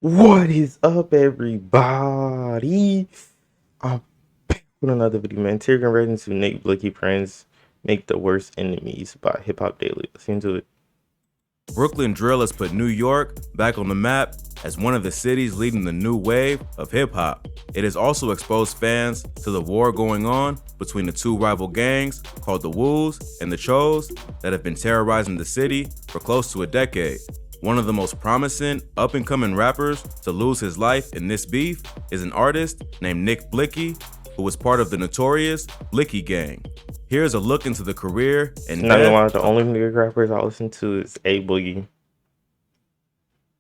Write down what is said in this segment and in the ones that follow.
What is up, everybody? I'm back with another video, man. Tear right into Nick Blixky Friends Make the Worst Enemies by Hip Hop Daily. Let's get into it. Brooklyn drill has put New York back on the map as one of the cities leading the new wave of hip-hop. It has also exposed fans to the war going on between the two rival gangs called the Woos and the Chos that have been terrorizing the city for close to a decade. One of the most promising up-and-coming rappers to lose his life in this beef is an artist named Nick Blixky, who was part of the notorious Blixky gang. Here's a look into the career and Not gonna lie, the only nigga rappers I listen to is A Boogie,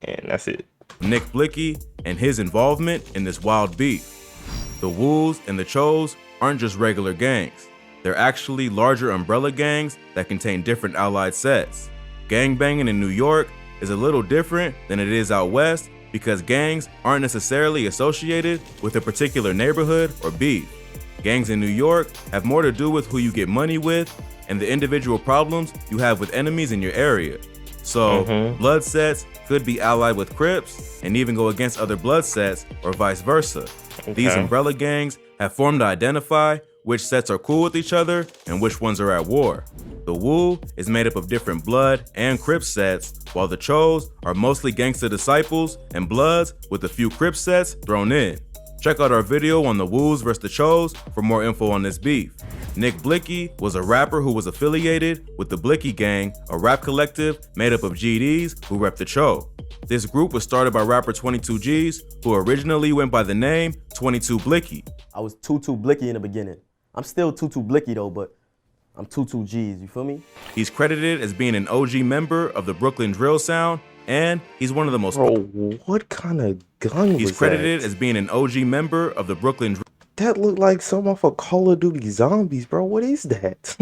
and that's it. Nick Blixky and his involvement in this wild beef. The Woos and the Chos aren't just regular gangs. They're actually larger umbrella gangs that contain different allied sets. Gangbanging in New York is a little different than it is out west because gangs aren't necessarily associated with a particular neighborhood or beef. Gangs in New York have more to do with who you get money with and the individual problems you have with enemies in your area. So blood sets could be allied with Crips and even go against other blood sets or vice versa. These umbrella gangs have formed to identify which sets are cool with each other and which ones are at war. The Woo is made up of different blood and Crip sets, while the Chos are mostly gangsta disciples and bloods with a few Crip sets thrown in. Check out our video on the Woos vs the Chos for more info on this beef. Nick Blixky was a rapper who was affiliated with the Blixky Gang, a rap collective made up of GDs who rep the Cho. This group was started by rapper 22 G's, who originally went by the name 22 Blixky. I was 22 Blixky in the beginning. I'm still 22 Blixky though, but I'm 22 G's, you feel me? He's credited as being an OG member of the Brooklyn drill sound, and he's one of the most— Bro, what kind of gun was that? He's credited as being an OG member of the Brooklyn. That looked like some off of Call of Duty Zombies, bro. What is that?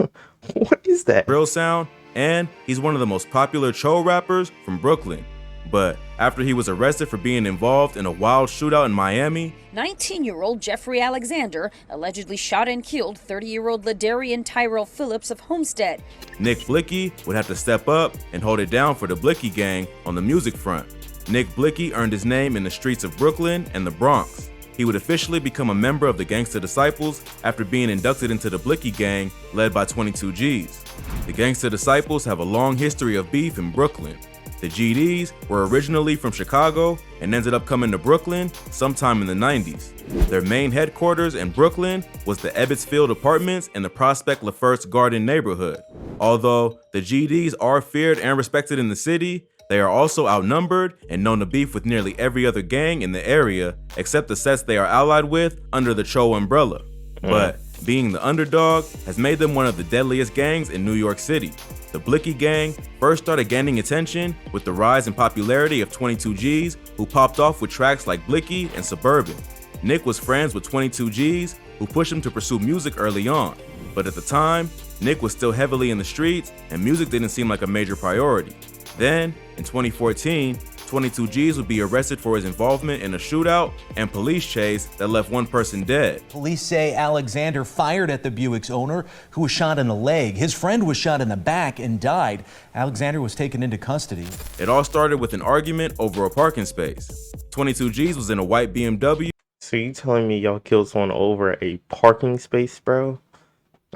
What is that? Drill sound, and he's one of the most popular Cho rappers from Brooklyn. But after he was arrested for being involved in a wild shootout in Miami, 19-year-old Jeffrey Alexander allegedly shot and killed 30-year-old Ladarian Tyrell Phillips of Homestead. Nick Blixky would have to step up and hold it down for the Blixky gang on the music front. Nick Blixky earned his name in the streets of Brooklyn and the Bronx. He would officially become a member of the Gangsta Disciples after being inducted into the Blixky gang led by 22 G's. The Gangsta Disciples have a long history of beef in Brooklyn. The GDs were originally from Chicago and ended up coming to Brooklyn sometime in the 90s. Their main headquarters in Brooklyn was the Ebbetsfield Apartments in the Prospect LaFert's Garden neighborhood. Although the GDs are feared and respected in the city, they are also outnumbered and known to beef with nearly every other gang in the area except the sets they are allied with under the Cho umbrella. But being the underdog has made them one of the deadliest gangs in New York City. The Blixky gang first started gaining attention with the rise in popularity of 22 G's, who popped off with tracks like Blixky and Suburban. Nick was friends with 22 G's, who pushed him to pursue music early on. But at the time, Nick was still heavily in the streets and music didn't seem like a major priority. Then, in 2014, 22 G's would be arrested for his involvement in a shootout and police chase that left one person dead. Police say Alexander fired at the Buick's owner, who was shot in the leg. His friend was shot in the back and died. Alexander was taken into custody. It all started with an argument over a parking space. 22 G's was in a white BMW. So you telling me y'all killed someone over a parking space, bro?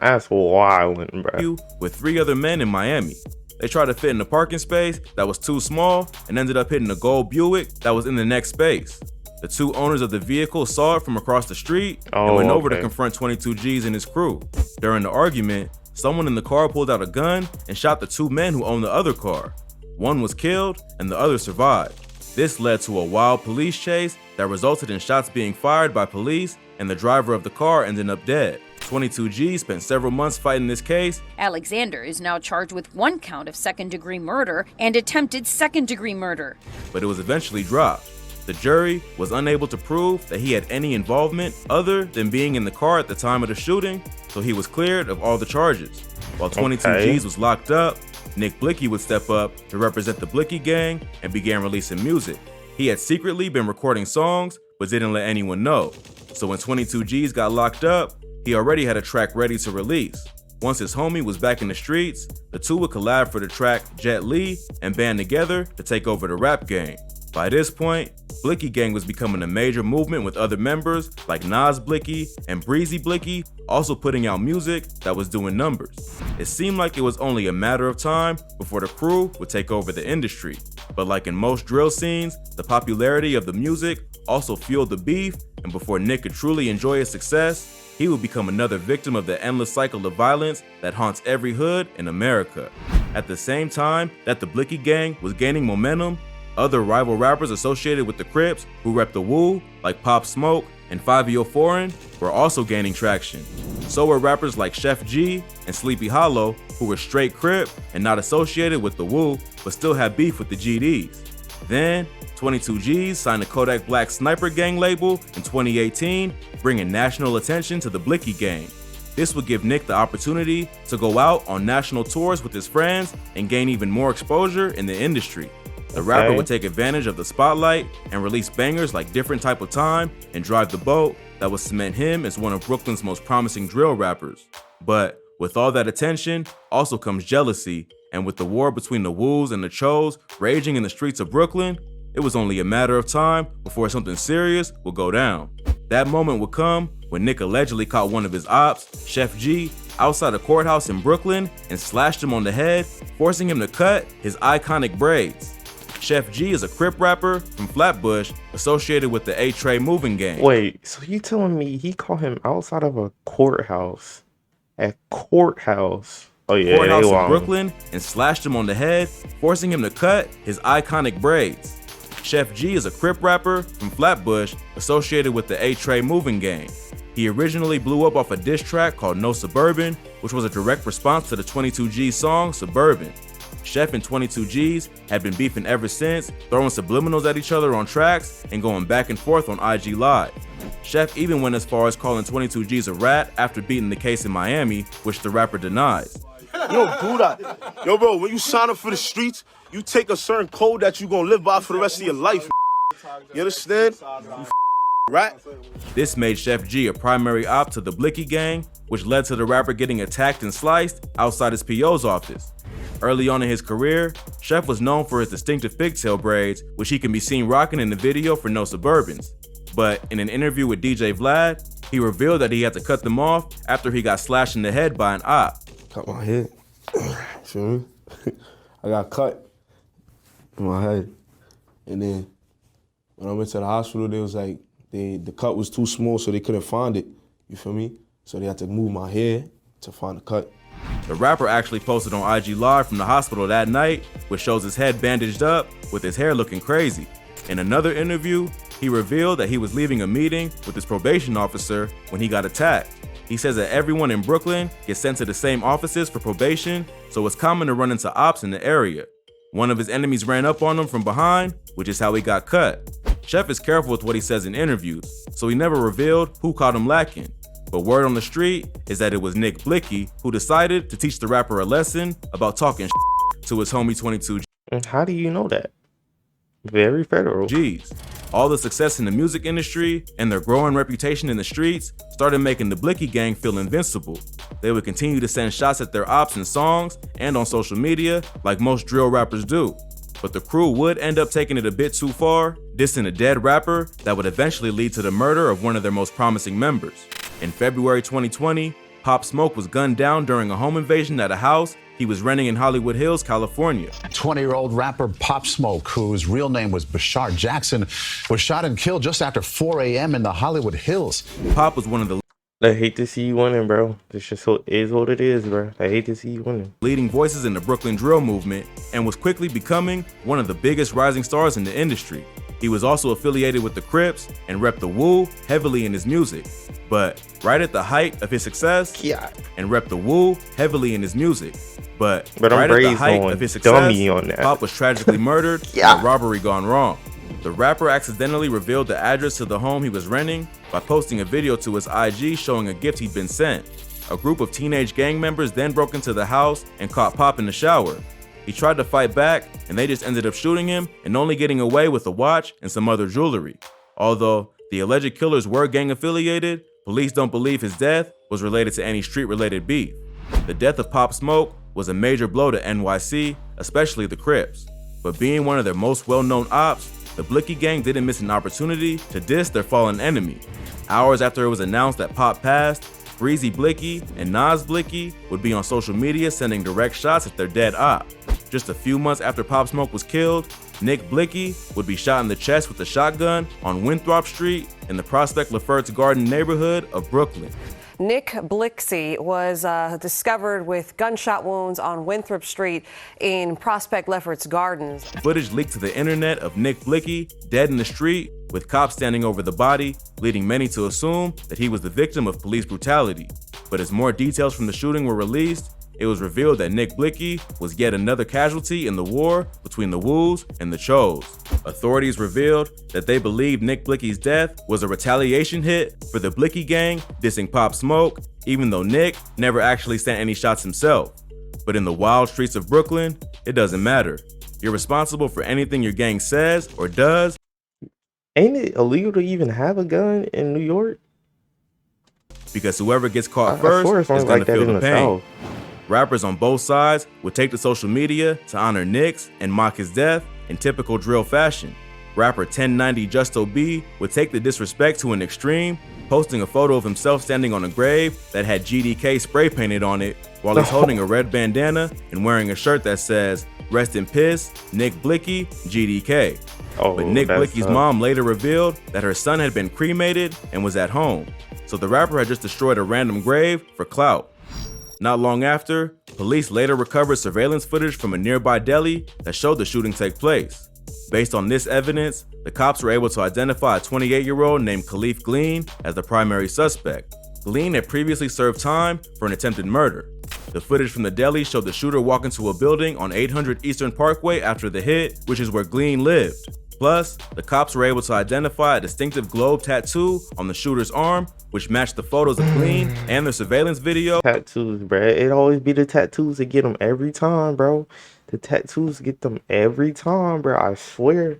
That's wild, bro. With 3 other men in Miami. They tried to fit in a parking space that was too small and ended up hitting a gold Buick that was in the next space. The 2 owners of the vehicle saw it from across the street and went over to confront 22 G's and his crew. During the argument, someone in the car pulled out a gun and shot the 2 men who owned the other car. One was killed and the other survived. This led to a wild police chase that resulted in shots being fired by police and the driver of the car ended up dead. 22 G spent several months fighting this case. Alexander is now charged with 1 count of second-degree murder and attempted second-degree murder. But it was eventually dropped. The jury was unable to prove that he had any involvement other than being in the car at the time of the shooting, so he was cleared of all the charges. While 22 G's was locked up, Nick Blixky would step up to represent the Blixky gang and began releasing music. He had secretly been recording songs, but didn't let anyone know. So when 22 G's got locked up, he already had a track ready to release. Once his homie was back in the streets, the two would collab for the track Jet Li and band together to take over the rap game. By this point, Blixky Gang was becoming a major movement with other members like Nas Blixky and Breezy Blixky also putting out music that was doing numbers. It seemed like it was only a matter of time before the crew would take over the industry. But like in most drill scenes, the popularity of the music also fueled the beef, and before Nick could truly enjoy his success, he would become another victim of the endless cycle of violence that haunts every hood in America. At the same time that the Blixky Gang was gaining momentum, other rival rappers associated with the Crips who rep the Wu, like Pop Smoke and 5 Foreign, were also gaining traction. So were rappers like Chef G and Sleepy Hollow, who were straight Crip and not associated with the Wu, but still had beef with the GDs. Then, 22 G's signed the Kodak Black Sniper Gang label in 2018, bringing national attention to the Blixky Gang. This would give Nick the opportunity to go out on national tours with his friends and gain even more exposure in the industry. The rapper would take advantage of the spotlight and release bangers like Different Type of Time and Drive the Boat that would cement him as one of Brooklyn's most promising drill rappers. But with all that attention also comes jealousy, and with the war between the Woos and the Chos raging in the streets of Brooklyn, it was only a matter of time before something serious would go down. That moment would come when Nick allegedly caught one of his ops, Chef G, outside a courthouse in Brooklyn and slashed him on the head, forcing him to cut his iconic braids. Chef G is a Crip rapper from Flatbush associated with the A-Tray moving gang. Wait, so you telling me he caught him outside of a courthouse? At courthouse? Oh yeah, courthouse in Brooklyn and slashed him on the head, forcing him to cut his iconic braids. Chef G is a Crip rapper from Flatbush associated with the A-Tray moving gang. He originally blew up off a diss track called No Suburban, which was a direct response to the 22 G's song Suburban. Chef and 22 G's had been beefing ever since, throwing subliminals at each other on tracks and going back and forth on IG Live. Chef even went as far as calling 22 G's a rat after beating the case in Miami, which the rapper denies. You don't do that. Yo, bro, when you sign up for the streets, you take a certain code that you gonna live by for the rest of your life. You understand? You rat. This made Chef G a primary op to the Blixky Gang, which led to the rapper getting attacked and sliced outside his PO's office. Early on in his career, Chef was known for his distinctive pigtail braids, which he can be seen rocking in the video for No Suburbans. But in an interview with DJ Vlad, he revealed that he had to cut them off after he got slashed in the head by an op. Cut my head. Feel me? I got cut in my head. And then when I went to the hospital, they was like, the cut was too small, so they couldn't find it. You feel me? So they had to move my hair to find the cut. The rapper actually posted on IG Live from the hospital that night, which shows his head bandaged up with his hair looking crazy. In another interview, he revealed that he was leaving a meeting with his probation officer when he got attacked. He says that everyone in Brooklyn gets sent to the same offices for probation, so it's common to run into ops in the area. One of his enemies ran up on him from behind, which is how he got cut. Chef is careful with what he says in interviews, so he never revealed who caught him lacking. But word on the street is that it was Nick Blixky who decided to teach the rapper a lesson about talking to his homie 22 And how do you know that? Very federal. G's. All the success in the music industry and their growing reputation in the streets started making the Blixky Gang feel invincible. They would continue to send shots at their ops in songs and on social media like most drill rappers do. But the crew would end up taking it a bit too far, dissing a dead rapper that would eventually lead to the murder of one of their most promising members. In February 2020, Pop Smoke was gunned down during a home invasion at a house he was renting in Hollywood Hills, California. 20-year-old rapper Pop Smoke, whose real name was Bashar Jackson, was shot and killed just after 4 a.m. in the Hollywood Hills. Pop was one of the I hate to see you winning, bro. This just is what it is, bro. I hate to see you winning. leading voices in the Brooklyn drill movement and was quickly becoming one of the biggest rising stars in the industry. He was also affiliated with the Crips and repped the Wu heavily in his music. But right at the height of his success, and repped the Wu heavily in his music. But I'm right at the raised height on of his success, dummy on that. Pop was tragically murdered in a robbery gone wrong. The rapper accidentally revealed the address to the home he was renting by posting a video to his IG showing a gift he'd been sent. A group of teenage gang members then broke into the house and caught Pop in the shower. He tried to fight back, and they just ended up shooting him and only getting away with a watch and some other jewelry. Although the alleged killers were gang affiliated, police don't believe his death was related to any street-related beef. The death of Pop Smoke was a major blow to NYC, especially the Crips. But being one of their most well-known ops, the Blixky gang didn't miss an opportunity to diss their fallen enemy. Hours after it was announced that Pop passed, Breezy Blixky and Nas Blixky would be on social media sending direct shots at their dead op. Just a few months after Pop Smoke was killed, Nick Blixky would be shot in the chest with a shotgun on Winthrop Street in the Prospect Lefferts Garden neighborhood of Brooklyn. Nick Blixky was discovered with gunshot wounds on Winthrop Street in Prospect Lefferts Gardens. Footage leaked to the internet of Nick Blixky dead in the street with cops standing over the body, leading many to assume that he was the victim of police brutality. But as more details from the shooting were released, it was revealed that Nick Blixky was yet another casualty in the war between the Woos and the Chos. Authorities revealed that they believed Nick Blixky's death was a retaliation hit for the Blixky gang dissing Pop Smoke, even though Nick never actually sent any shots himself. But in the wild streets of Brooklyn, it doesn't matter. You're responsible for anything your gang says or does. Ain't it illegal to even have a gun in New York? Because whoever gets caught I swear first it's only is going like to that feel in the the pain. South. Rappers on both sides would take to social media to honor Nick's and mock his death in typical drill fashion. Rapper 1090 Justo B would take the disrespect to an extreme, posting a photo of himself standing on a grave that had GDK spray painted on it while he's holding a red bandana and wearing a shirt that says, "Rest in Piss, Nick Blixky, GDK." Oh, But Nick that's Blixky's tough. mom later revealed that her son had been cremated and was at home, so the rapper had just destroyed a random grave for clout. Not long after, police later recovered surveillance footage from a nearby deli that showed the shooting take place. Based on this evidence, the cops were able to identify a 28-year-old named Khalif Gleen as the primary suspect. Gleen had previously served time for an attempted murder. The footage from the deli showed the shooter walk into a building on 800 Eastern Parkway after the hit, which is where Gleen lived. Plus, the cops were able to identify a distinctive globe tattoo on the shooter's arm, which matched the photos of Gleen and the surveillance video. Tattoos, bro. It always be the tattoos that get them every time, bro. The tattoos get them every time, bro. I swear.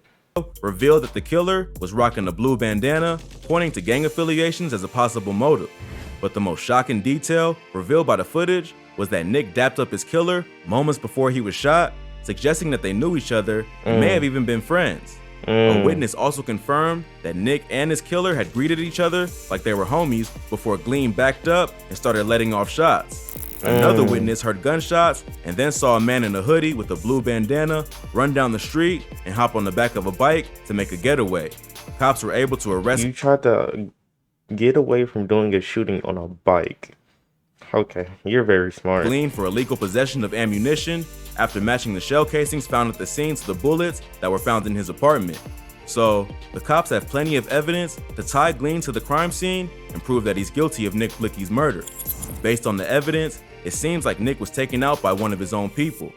Revealed that the killer was rocking a blue bandana, pointing to gang affiliations as a possible motive. But the most shocking detail revealed by the footage was that Nick dapped up his killer moments before he was shot, suggesting that they knew each other and may have even been friends. A witness also confirmed that Nick and his killer had greeted each other like they were homies before Gleen backed up and started letting off shots. Another witness heard gunshots and then saw a man in a hoodie with a blue bandana run down the street and hop on the back of a bike to make a getaway. Cops were able to arrest You tried to get away from doing a shooting on a bike. Okay, you're very smart. Gleen for illegal possession of ammunition after matching the shell casings found at the scene to the bullets that were found in his apartment. So, the cops have plenty of evidence to tie Gleen to the crime scene and prove that he's guilty of Nick Blixky's murder. Based on the evidence, it seems like Nick was taken out by one of his own people.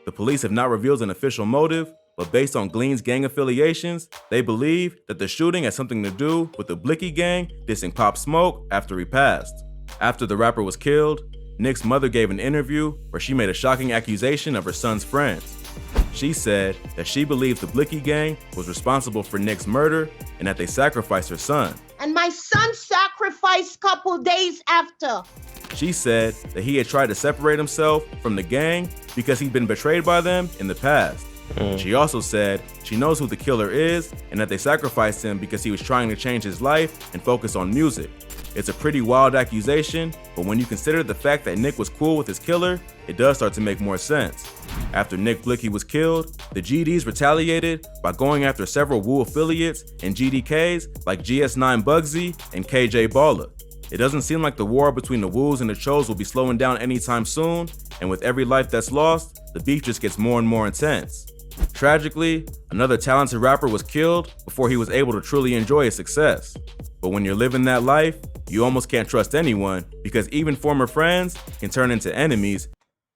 The police have not revealed an official motive, but based on Gleen's gang affiliations, they believe that the shooting has something to do with the Blixky gang dissing Pop Smoke after he passed. After the rapper was killed, Nick's mother gave an interview where she made a shocking accusation of her son's friends. She said that she believes the Blixky gang was responsible for Nick's murder and that they sacrificed her son. And my son sacrificed couple days after. She said that he had tried to separate himself from the gang because he'd been betrayed by them in the past. She also said she knows who the killer is and that they sacrificed him because he was trying to change his life and focus on music. It's a pretty wild accusation, but when you consider the fact that Nick was cool with his killer, it does start to make more sense. After Nick Blixky was killed, the GDs retaliated by going after several Wu affiliates and GDKs like GS9 Bugsy and KJ Baller. It doesn't seem like the war between the Woos and the Chos will be slowing down anytime soon, and with every life that's lost, the beef just gets more and more intense. Tragically, another talented rapper was killed before he was able to truly enjoy his success. But when you're living that life, you almost can't trust anyone because even former friends can turn into enemies.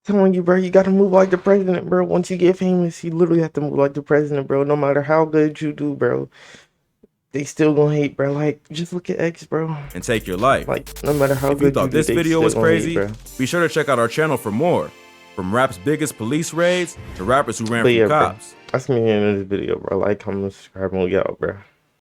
Telling you, bro, you gotta move like the president, bro. Once you get famous, you literally have to move like the president, bro. No matter how good you do, bro, they still gonna hate, bro. Like, just look at X, bro. And take your life. Like, no matter how If you good thought you do, this they video still was gonna hate, crazy, bro. be sure to check out our channel for more. From rap's biggest police raids to rappers who ran But from yeah, bro, cops. that's me in this video, bro. Like, comment, subscribe, and we out, bro.